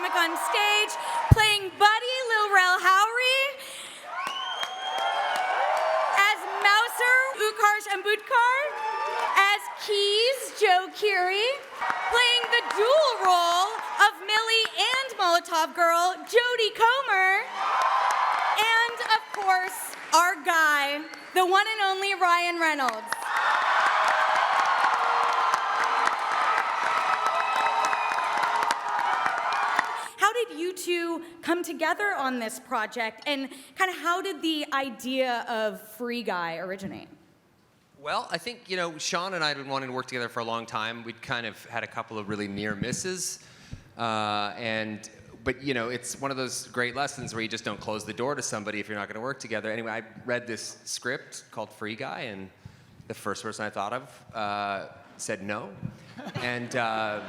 comic on stage, playing Buddy, Lil Rel Howery, as Mouser, Utkarsh Ambudkar, as Keys, Joe Keery, playing the dual role of Millie and Molotov Girl, Jodie Comer, and of course, our guy, the one and only Ryan Reynolds. How did you two come together on this project, and kind of how did the idea of Free Guy originate? Well, I think, Shawn and I had been wanting to work together for a long time. We'd kind of had a couple of really near misses. But it's one of those great lessons where you just don't close the door to somebody if you're not going to work together. Anyway, I read this script called Free Guy, and the first person I thought of said no. And the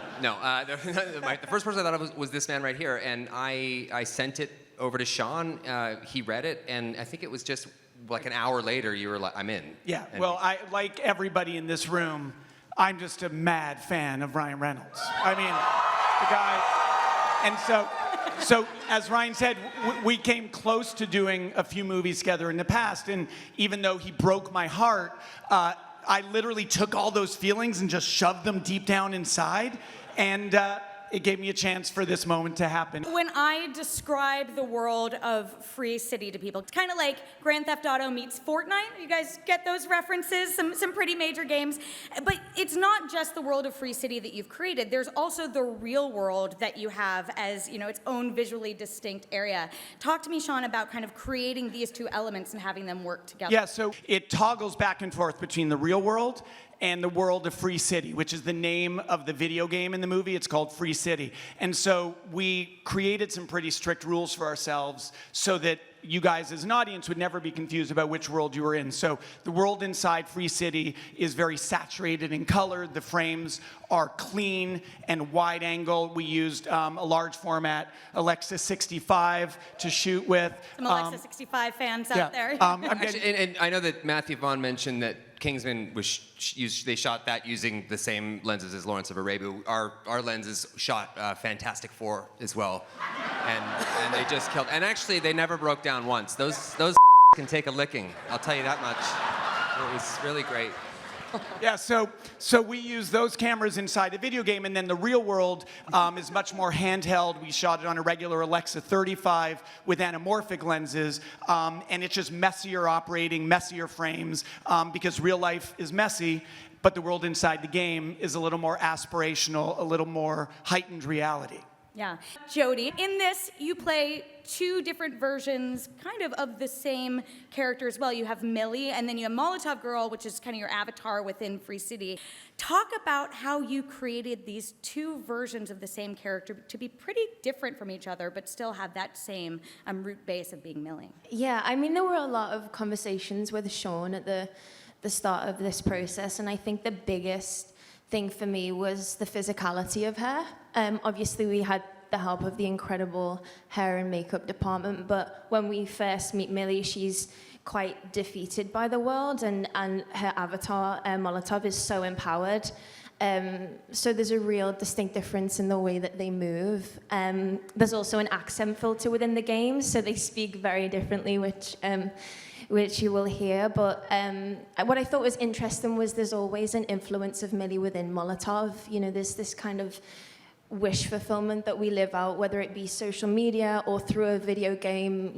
first person I thought of was this man right here. And I sent it over to Shawn. He read it, and I think it was just like an hour later, you were like, I'm in. Yeah, well, I like everybody in this room, I'm just a mad fan of Ryan Reynolds. I mean, the guy, and so as Ryan said, we came close to doing a few movies together in the past, and even though he broke my heart, I literally took all those feelings and just shoved them deep down inside, and it gave me a chance for this moment to happen. When I describe the world of Free City to people, it's kind of like Grand Theft Auto meets Fortnite. You guys get those references? Some pretty major games. But it's not just the world of Free City that you've created. There's also the real world that you have as, its own visually distinct area. Talk to me, Shawn, about kind of creating these two elements and having them work together. Yeah, so it toggles back and forth between the real world and the world of Free City, which is the name of the video game in the movie. It's called Free City. And so we created some pretty strict rules for ourselves so that you guys as an audience would never be confused about which world you were in. So the world inside Free City is very saturated in color. The frames are clean and wide angle. We used a large format Alexa 65 to shoot with. Some Alexa 65 fans out there. Actually, and I know that Matthew Vaughn mentioned that Kingsman was they shot that using the same lenses as Lawrence of Arabia. Our lenses shot Fantastic Four as well, and they just killed. And actually, they never broke down once. Those can take a licking. I'll tell you that much. It was really great. Yeah, so we use those cameras inside a video game, and then the real world is much more handheld. We shot it on a regular Alexa 35 with anamorphic lenses, and it's just messier operating, messier frames, because real life is messy, but the world inside the game is a little more aspirational, a little more heightened reality. Yeah. Jodie, in this, you play two different versions kind of the same character as well. You have Millie, and then you have Molotov Girl, which is kind of your avatar within Free City. Talk about how you created these two versions of the same character to be pretty different from each other, but still have that same root base of being Millie. Yeah, I mean, there were a lot of conversations with Shawn at the start of this process, and I think the biggest thing for me was the physicality of her. Obviously, we had the help of the incredible hair and makeup department, but when we first meet Millie, she's quite defeated by the world, and her avatar, Molotov, is so empowered. So there's a real distinct difference in the way that they move. There's also an accent filter within the game, so they speak very differently, which you will hear. But what I thought was interesting was there's always an influence of Millie within Molotov. There's this kind of wish fulfillment that we live out, whether it be social media or through a video game.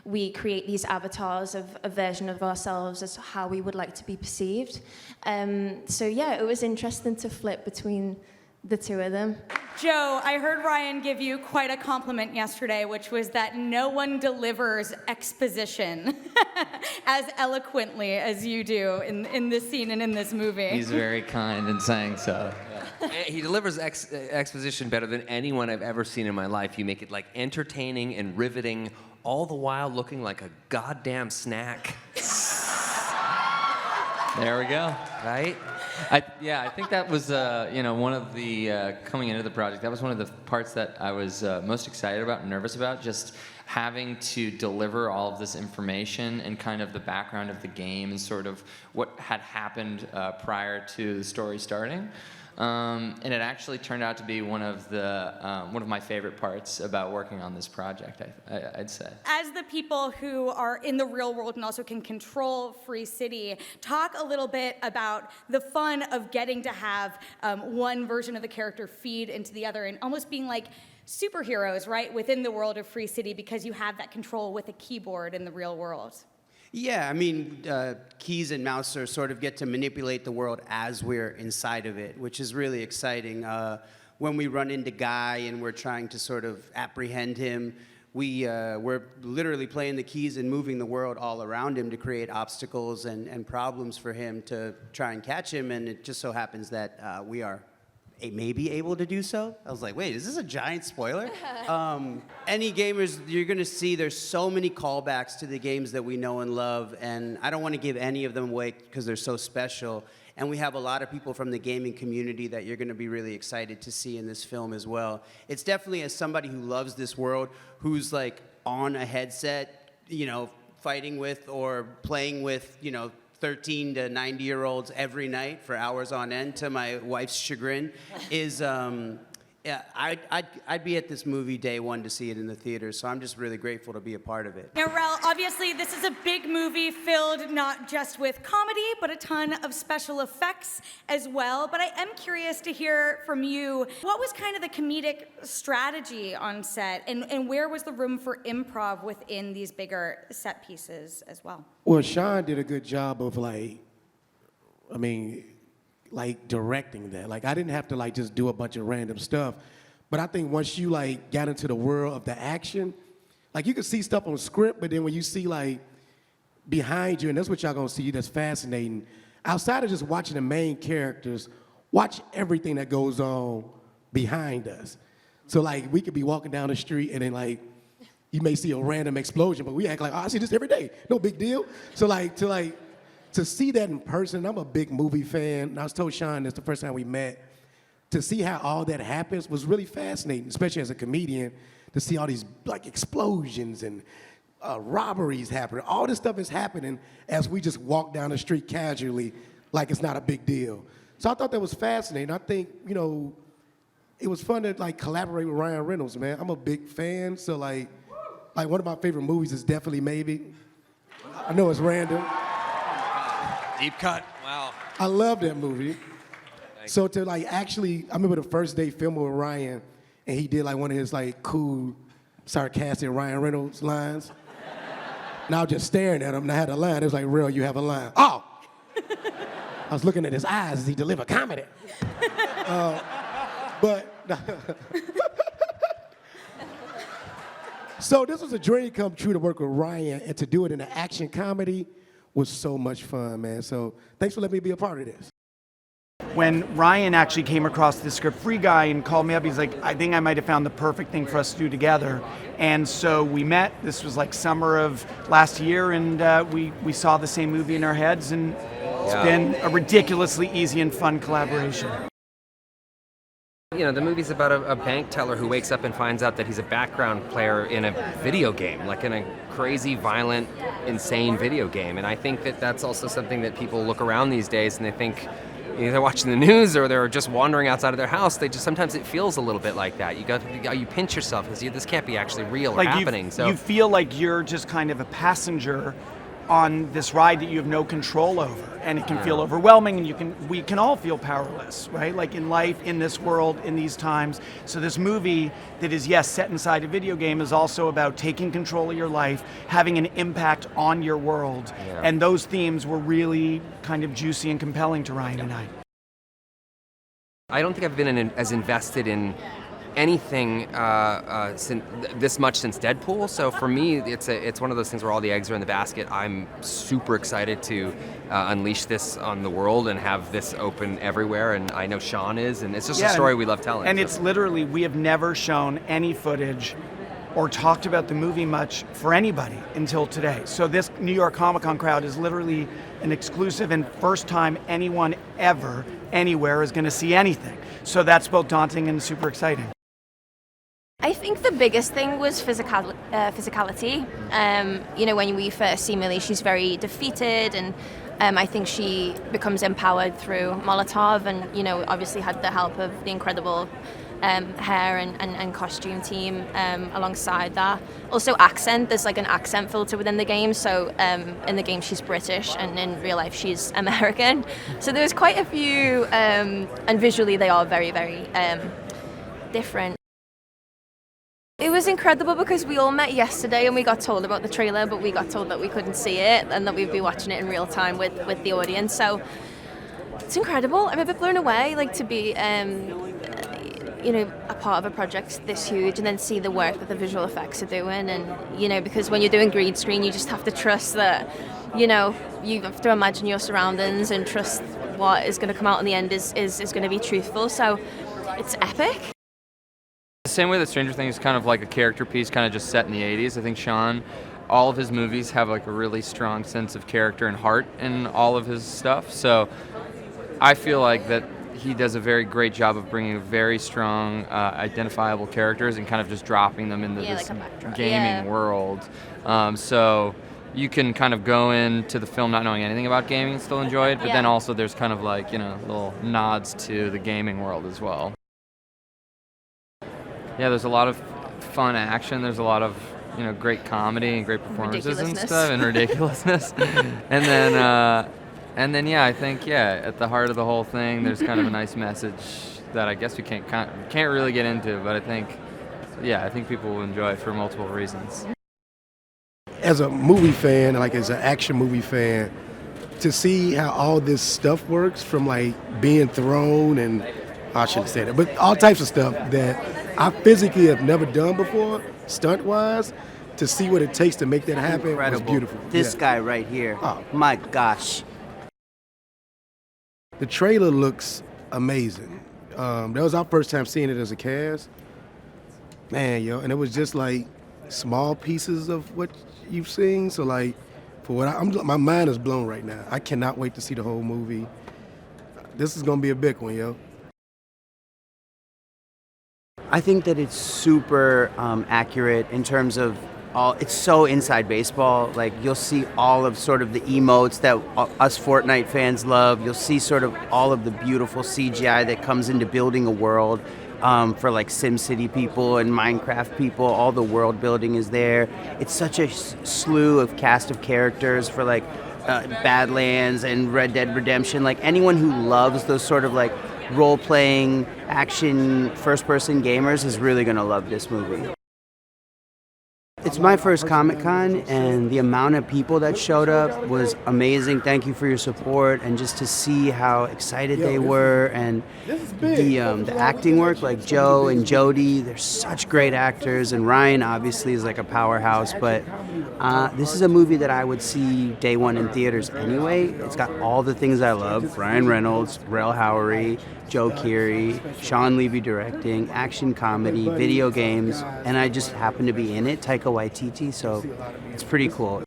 We create these avatars of a version of ourselves as how we would like to be perceived. So yeah, it was interesting to flip between the two of them. Joe, I heard Ryan give you quite a compliment yesterday, which was that no one delivers exposition as eloquently as you do in this scene and in this movie. He's very kind in saying so. Yeah. He delivers exposition better than anyone I've ever seen in my life. You make it like entertaining and riveting, all the while looking like a goddamn snack. There we go. Right? I think that was one of the coming into the project. That was one of the parts that I was most excited about and nervous about. Just having to deliver all of this information and kind of the background of the game and sort of what had happened prior to the story starting. And it actually turned out to be one of my favorite parts about working on this project, I'd say. As the people who are in the real world and also can control Free City, talk a little bit about the fun of getting to have one version of the character feed into the other and almost being like superheroes, right, within the world of Free City because you have that control with a keyboard in the real world. Yeah, I mean, keys and mouse sort of get to manipulate the world as we're inside of it, which is really exciting. When we run into Guy and we're trying to sort of apprehend him, we're literally playing the keys and moving the world all around him to create obstacles and problems for him to try and catch him, and it just so happens that we are maybe able to do so. I was like, wait, is this a giant spoiler? Any gamers, you're gonna see there's so many callbacks to the games that we know and love, and I don't wanna give any of them away because they're so special. And we have a lot of people from the gaming community that you're gonna be really excited to see in this film as well. It's definitely, as somebody who loves this world, who's like on a headset, you know, fighting with or playing with, you know, 13 to 90-year-olds every night for hours on end, to my wife's chagrin, is, yeah, I'd be at this movie day one to see it in the theater, so I'm just really grateful to be a part of it. Now, Rel, obviously this is a big movie filled not just with comedy, but a ton of special effects as well. But I am curious to hear from you, what was kind of the comedic strategy on set, and where was the room for improv within these bigger set pieces as well? Well, Shawn did a good job of directing that. Like, I didn't have to just do a bunch of random stuff. But I think once you got into the world of the action, you could see stuff on script, but then when you see behind you, and that's what y'all gonna see that's fascinating, outside of just watching the main characters, watch everything that goes on behind us. So we could be walking down the street and then you may see a random explosion, but we act like, oh, I see this every day, no big deal. So to see that in person, I'm a big movie fan, and I was told Shawn this the first time we met, to see how all that happens was really fascinating, especially as a comedian, to see all these explosions and robberies happening. All this stuff is happening as we just walk down the street casually like it's not a big deal. So I thought that was fascinating. I think, it was fun to collaborate with Ryan Reynolds, man. I'm a big fan, so one of my favorite movies is definitely Maybe. I know it's random. Deep cut. Wow. I love that movie. So to actually, I remember the first day filming with Ryan, and he did one of his cool, sarcastic Ryan Reynolds lines. And I was just staring at him, and I had a line. It was like, real, you have a line. Oh! I was looking at his eyes as he delivered comedy. So this was a dream come true to work with Ryan, and to do it in an action comedy was so much fun, man. So thanks for letting me be a part of this. When Ryan actually came across the script, Free Guy, and called me up, he's like, I think I might have found the perfect thing for us to do together. And so we met. This was summer of last year, and we saw the same movie in our heads, and it's been a ridiculously easy and fun collaboration. You know, the movie's about a bank teller who wakes up and finds out that he's a background player in a video game, in a crazy, violent, insane video game. And I think that that's also something that people look around these days and they think, they're watching the news or they're just wandering outside of their house. Sometimes it feels a little bit like that. You pinch yourself and see this can't be actually real or happening. So you feel like you're just kind of a passenger on this ride that you have no control over, and it can feel overwhelming, and we can all feel powerless, right? In life, in this world, in these times. So this movie that is, yes, set inside a video game is also about taking control of your life, having an impact on your world, and those themes were really kind of juicy and compelling to Ryan and I. I don't think I've been as invested in anything this much since Deadpool. So for me, it's one of those things where all the eggs are in the basket. I'm super excited to unleash this on the world and have this open everywhere. And I know Shawn is, and it's just a story we love telling. And it's literally, we have never shown any footage or talked about the movie much for anybody until today. So this New York Comic Con crowd is literally an exclusive and first time anyone ever, anywhere is going to see anything. So that's both daunting and super exciting. I think the biggest thing was physicality. When we first see Millie, she's very defeated, and I think she becomes empowered through Molotov, and obviously had the help of the incredible hair and costume team alongside that. Also accent, there's like an accent filter within the game, so in the game she's British and in real life she's American. So there's quite a few, and visually they are very, very different. It was incredible because we all met yesterday and we got told about the trailer, but we got told that we couldn't see it and that we'd be watching it in real time with the audience. So it's incredible. I'm a bit blown away, like, to be a part of a project this huge and then see the work that the visual effects are doing. And because when you're doing green screen, you just have to trust that you have to imagine your surroundings and trust what is going to come out in the end is going to be truthful. So it's epic. The same way that Stranger Things is kind of like a character piece, kind of just set in the 80s. I think Shawn, all of his movies have like a really strong sense of character and heart in all of his stuff. So I feel like that he does a very great job of bringing very strong, identifiable characters and kind of just dropping them into this like gaming world. So you can kind of go into the film not knowing anything about gaming and still enjoy it, but then also there's kind of like, little nods to the gaming world as well. Yeah, there's a lot of fun action. There's a lot of, great comedy and great performances and stuff, and ridiculousness. and then, yeah, I think, at the heart of the whole thing, there's kind of a nice message that I guess we can't really get into, but I think people will enjoy it for multiple reasons. As a movie fan, like as an action movie fan, to see how all this stuff works, from like being thrown and I shouldn't say that, but all types of stuff that I physically have never done before, stunt-wise, to see what it takes to make that happen Incredible. was beautiful. This guy right here, my gosh. The trailer looks amazing. That was our first time seeing it as a cast. Man, and it was just like small pieces of what you've seen. So like, for what my mind is blown right now. I cannot wait to see the whole movie. This is gonna be a big one, yo. I think that it's super accurate in terms of it's so inside baseball. Like, you'll see all of sort of the emotes that us Fortnite fans love. You'll see sort of all of the beautiful CGI that comes into building a world for like SimCity people and Minecraft people. All the world building is there. It's such a slew of cast of characters for like Badlands and Red Dead Redemption. Like, anyone who loves those sort of like role-playing, action, first-person gamers is really going to love this movie. It's my first Comic-Con, and the amount of people that showed up was amazing. Thank you for your support, and just to see how excited they were, and the acting work, like Joe and Jodie, they're such great actors, and Ryan obviously is like a powerhouse, but this is a movie that I would see day one in theaters anyway. It's got all the things I love: Ryan Reynolds, Rel Howery, Joe Keery, Shawn Levy directing, action comedy, video games, and I just happen to be in it, Taika Waititi, so it's pretty cool.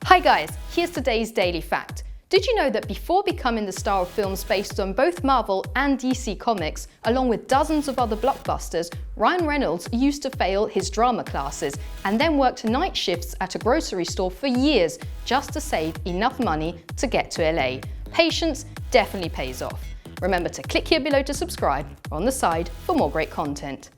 Hi guys, here's today's Daily Fact. Did you know that before becoming the star of films based on both Marvel and DC Comics, along with dozens of other blockbusters, Ryan Reynolds used to fail his drama classes and then worked night shifts at a grocery store for years just to save enough money to get to LA. Patience definitely pays off. Remember to click here below to subscribe or on the side for more great content.